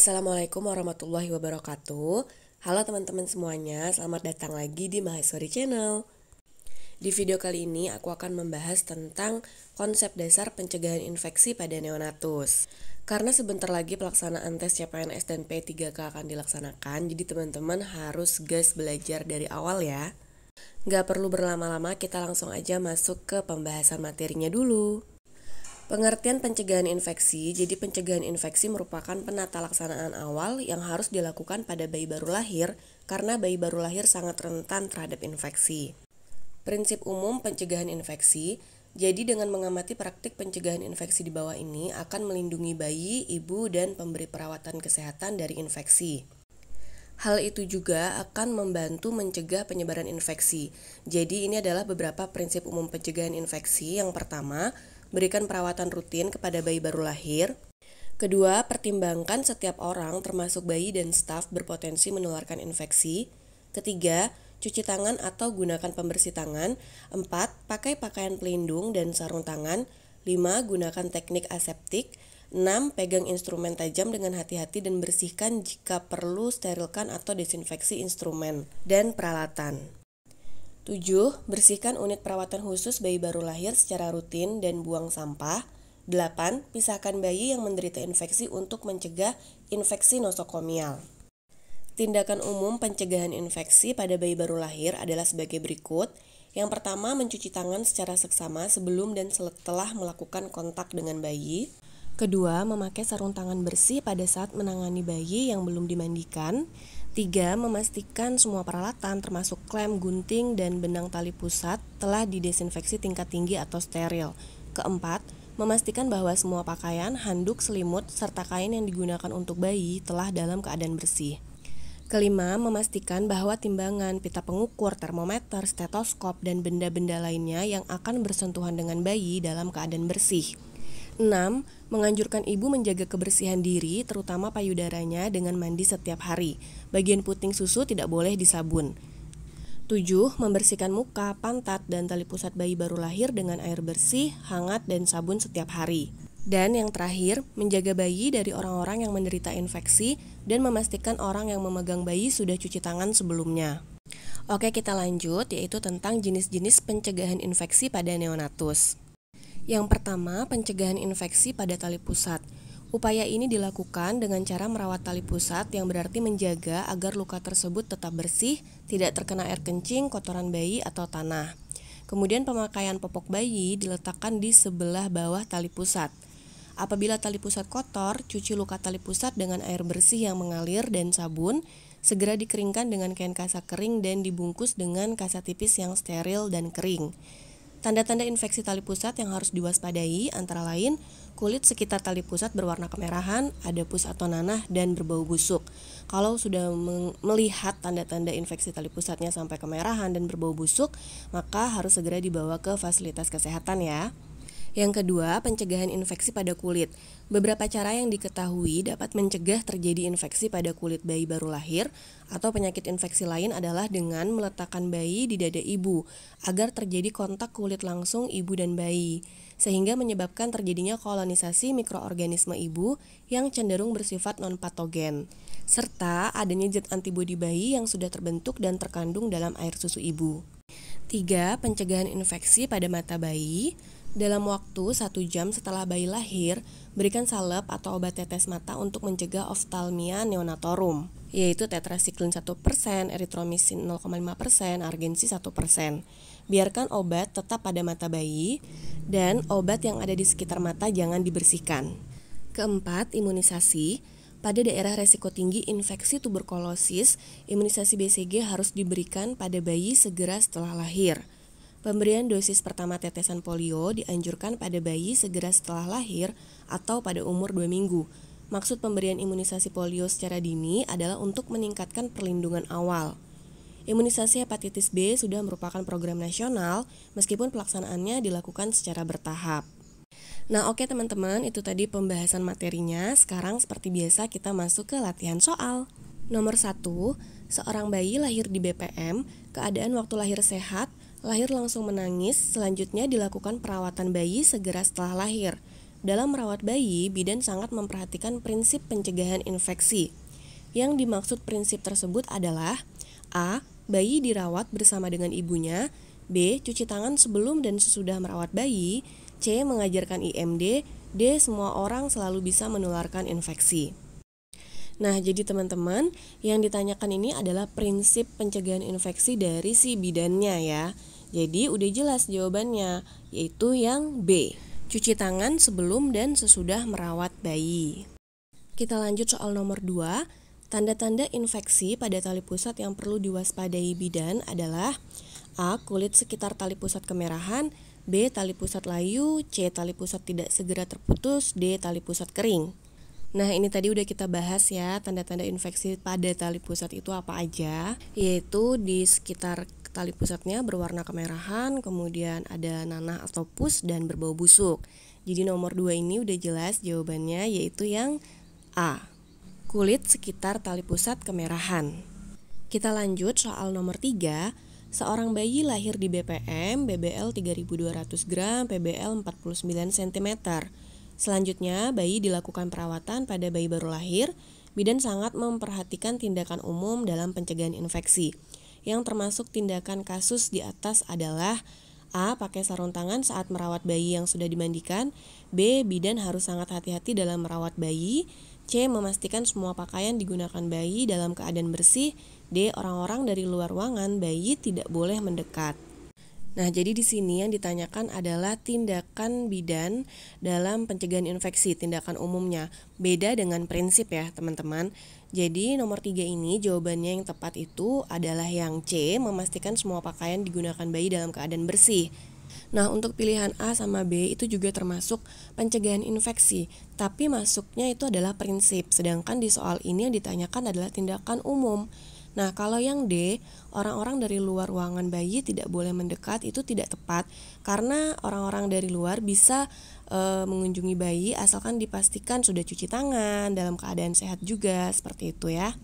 Assalamualaikum warahmatullahi wabarakatuh. Halo teman-teman semuanya, selamat datang lagi di Maheswari Channel. Di video kali ini aku akan membahas tentang konsep dasar pencegahan infeksi pada neonatus. Karena sebentar lagi pelaksanaan tes CPNS dan P3K akan dilaksanakan, jadi teman-teman harus gas belajar dari awal ya. Nggak perlu berlama-lama, kita langsung aja masuk ke pembahasan materinya dulu. Pengertian pencegahan infeksi. Jadi pencegahan infeksi merupakan penata laksanaan awal yang harus dilakukan pada bayi baru lahir karena bayi baru lahir sangat rentan terhadap infeksi. Prinsip umum pencegahan infeksi. Jadi dengan mengamati praktik pencegahan infeksi di bawah ini akan melindungi bayi, ibu, dan pemberi perawatan kesehatan dari infeksi. Hal itu juga akan membantu mencegah penyebaran infeksi. Jadi ini adalah beberapa prinsip umum pencegahan infeksi. Yang pertama, berikan perawatan rutin kepada bayi baru lahir. Kedua, pertimbangkan setiap orang termasuk bayi dan staf berpotensi menularkan infeksi. Ketiga, cuci tangan atau gunakan pembersih tangan. 4, pakai pakaian pelindung dan sarung tangan. 5, gunakan teknik aseptik. 6, pegang instrumen tajam dengan hati-hati dan bersihkan jika perlu, sterilkan atau desinfeksi instrumen dan peralatan. 7. Bersihkan unit perawatan khusus bayi baru lahir secara rutin dan buang sampah. 8. Pisahkan bayi yang menderita infeksi untuk mencegah infeksi nosokomial. Tindakan umum pencegahan infeksi pada bayi baru lahir adalah sebagai berikut. Yang pertama, mencuci tangan secara seksama sebelum dan setelah melakukan kontak dengan bayi. Kedua, memakai sarung tangan bersih pada saat menangani bayi yang belum dimandikan. 3. Memastikan semua peralatan termasuk klem, gunting, dan benang tali pusat telah didesinfeksi tingkat tinggi atau steril. Keempat, memastikan bahwa semua pakaian, handuk, selimut, serta kain yang digunakan untuk bayi telah dalam keadaan bersih. Kelima, memastikan bahwa timbangan, pita pengukur, termometer, stetoskop, dan benda-benda lainnya yang akan bersentuhan dengan bayi dalam keadaan bersih. 6. Menganjurkan ibu menjaga kebersihan diri, terutama payudaranya dengan mandi setiap hari. Bagian puting susu tidak boleh disabun. 7. Membersihkan muka, pantat, dan tali pusat bayi baru lahir dengan air bersih, hangat, dan sabun setiap hari. Dan yang terakhir, menjaga bayi dari orang-orang yang menderita infeksi dan memastikan orang yang memegang bayi sudah cuci tangan sebelumnya. Oke, kita lanjut, yaitu tentang jenis-jenis pencegahan infeksi pada neonatus. Yang pertama, pencegahan infeksi pada tali pusat. Upaya ini dilakukan dengan cara merawat tali pusat yang berarti menjaga agar luka tersebut tetap bersih, tidak terkena air kencing, kotoran bayi, atau tanah. Kemudian pemakaian popok bayi diletakkan di sebelah bawah tali pusat. Apabila tali pusat kotor, cuci luka tali pusat dengan air bersih yang mengalir dan sabun, segera dikeringkan dengan kain kasa kering dan dibungkus dengan kasa tipis yang steril dan kering. Tanda-tanda infeksi tali pusat yang harus diwaspadai antara lain kulit sekitar tali pusat berwarna kemerahan, ada pus atau nanah, dan berbau busuk. Kalau sudah melihat tanda-tanda infeksi tali pusatnya sampai kemerahan dan berbau busuk, maka harus segera dibawa ke fasilitas kesehatan ya. Yang kedua, pencegahan infeksi pada kulit. Beberapa cara yang diketahui dapat mencegah terjadi infeksi pada kulit bayi baru lahir atau penyakit infeksi lain adalah dengan meletakkan bayi di dada ibu agar terjadi kontak kulit langsung ibu dan bayi, sehingga menyebabkan terjadinya kolonisasi mikroorganisme ibu yang cenderung bersifat non-patogen, serta adanya zat antibodi bayi yang sudah terbentuk dan terkandung dalam air susu ibu. 3. Pencegahan infeksi pada mata bayi. Dalam waktu 1 jam setelah bayi lahir, berikan salep atau obat tetes mata untuk mencegah oftalmia neonatorum, yaitu tetrasiklin 1%, eritromisin 0,5%, argensi 1%. Biarkan obat tetap pada mata bayi, dan obat yang ada di sekitar mata jangan dibersihkan. Keempat, imunisasi. Pada daerah resiko tinggi infeksi tuberkulosis, imunisasi BCG harus diberikan pada bayi segera setelah lahir. Pemberian dosis pertama tetesan polio dianjurkan pada bayi segera setelah lahir atau pada umur 2 minggu. Maksud pemberian imunisasi polio secara dini adalah untuk meningkatkan perlindungan awal. Imunisasi hepatitis B sudah merupakan program nasional meskipun pelaksanaannya dilakukan secara bertahap. Nah oke teman-teman, itu tadi pembahasan materinya. Sekarang seperti biasa kita masuk ke latihan soal. Nomor 1, seorang bayi lahir di BPM, keadaan waktu lahir sehat, lahir langsung menangis, selanjutnya dilakukan perawatan bayi segera setelah lahir. Dalam merawat bayi, bidan sangat memperhatikan prinsip pencegahan infeksi. Yang dimaksud prinsip tersebut adalah A. Bayi dirawat bersama dengan ibunya, B. Cuci tangan sebelum dan sesudah merawat bayi, C. Mengajarkan IMD, D. Semua orang selalu bisa menularkan infeksi. Nah, jadi teman-teman, yang ditanyakan ini adalah prinsip pencegahan infeksi dari si bidannya ya. Jadi udah jelas jawabannya, yaitu yang B. Cuci tangan sebelum dan sesudah merawat bayi. Kita lanjut soal nomor 2. Tanda-tanda infeksi pada tali pusat yang perlu diwaspadai bidan adalah A. Kulit sekitar tali pusat kemerahan, B. Tali pusat layu, C. Tali pusat tidak segera terputus, D. Tali pusat kering. Nah, ini tadi udah kita bahas ya, tanda-tanda infeksi pada tali pusat itu apa aja, yaitu di sekitar tali pusatnya berwarna kemerahan, kemudian ada nanah atau pus dan berbau busuk. Jadi nomor 2 ini udah jelas jawabannya, yaitu yang A. Kulit sekitar tali pusat kemerahan. Kita lanjut soal nomor 3. Seorang bayi lahir di BPM, BBL 3200 gram, PBL 49 cm. Selanjutnya, bayi dilakukan perawatan pada bayi baru lahir. Bidan sangat memperhatikan tindakan umum dalam pencegahan infeksi. Yang termasuk tindakan kasus di atas adalah A. Pakai sarung tangan saat merawat bayi yang sudah dimandikan, B. Bidan harus sangat hati-hati dalam merawat bayi, C. Memastikan semua pakaian digunakan bayi dalam keadaan bersih, D. Orang-orang dari luar ruangan bayi tidak boleh mendekat. Nah, jadi di sini yang ditanyakan adalah tindakan bidan dalam pencegahan infeksi, tindakan umumnya. Beda dengan prinsip ya, teman-teman. Jadi nomor 3 ini jawabannya yang tepat itu adalah yang C. Memastikan semua pakaian digunakan bayi dalam keadaan bersih. Nah, untuk pilihan A sama B itu juga termasuk pencegahan infeksi, tapi masuknya itu adalah prinsip, sedangkan di soal ini yang ditanyakan adalah tindakan umum. Nah, kalau yang D, orang-orang dari luar ruangan bayi tidak boleh mendekat, itu tidak tepat, karena orang-orang dari luar bisa mengunjungi bayi asalkan dipastikan sudah cuci tangan, dalam keadaan sehat juga, seperti itu ya.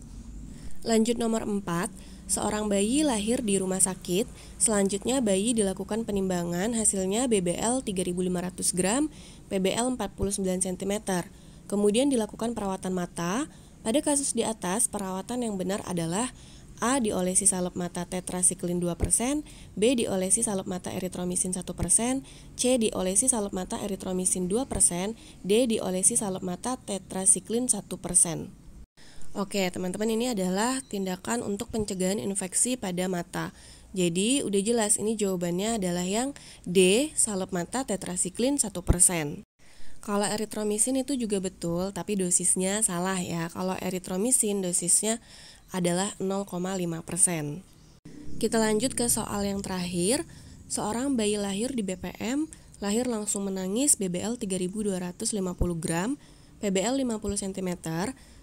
Lanjut nomor 4. Seorang bayi lahir di rumah sakit, selanjutnya bayi dilakukan penimbangan, hasilnya BBL 3500 gram, PBL 49 cm. Kemudian dilakukan perawatan mata. Pada kasus di atas, perawatan yang benar adalah A. Diolesi salep mata tetrasiklin 2%, B. Diolesi salep mata eritromisin 1%, C. Diolesi salep mata eritromisin 2%, D. Diolesi salep mata tetrasiklin 1%. Oke, teman-teman, ini adalah tindakan untuk pencegahan infeksi pada mata. Jadi, udah jelas ini jawabannya adalah yang D, salep mata tetrasiklin 1%. Kalau eritromisin itu juga betul, tapi dosisnya salah ya. Kalau eritromisin dosisnya adalah 0,5%. Kita lanjut ke soal yang terakhir. Seorang bayi lahir di BPM, lahir langsung menangis, BBL 3250 gram, PBL 50 cm.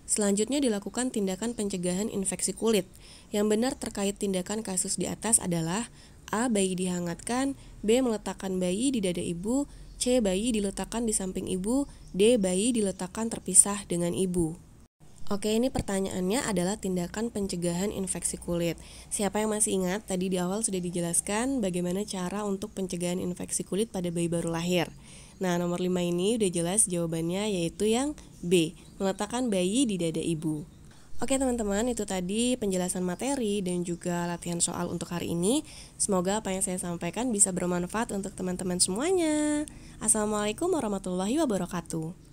Selanjutnya dilakukan tindakan pencegahan infeksi kulit. Yang benar terkait tindakan kasus di atas adalah A. Bayi dihangatkan, B. Meletakkan bayi di dada ibu, C. Bayi diletakkan di samping ibu, D. Bayi diletakkan terpisah dengan ibu. Oke, ini pertanyaannya adalah tindakan pencegahan infeksi kulit. Siapa yang masih ingat, tadi di awal sudah dijelaskan bagaimana cara untuk pencegahan infeksi kulit pada bayi baru lahir. Nah, nomor 5 ini udah jelas jawabannya, yaitu yang B, meletakkan bayi di dada ibu. Oke teman-teman, itu tadi penjelasan materi dan juga latihan soal untuk hari ini. Semoga apa yang saya sampaikan bisa bermanfaat untuk teman-teman semuanya. Assalamualaikum warahmatullahi wabarakatuh.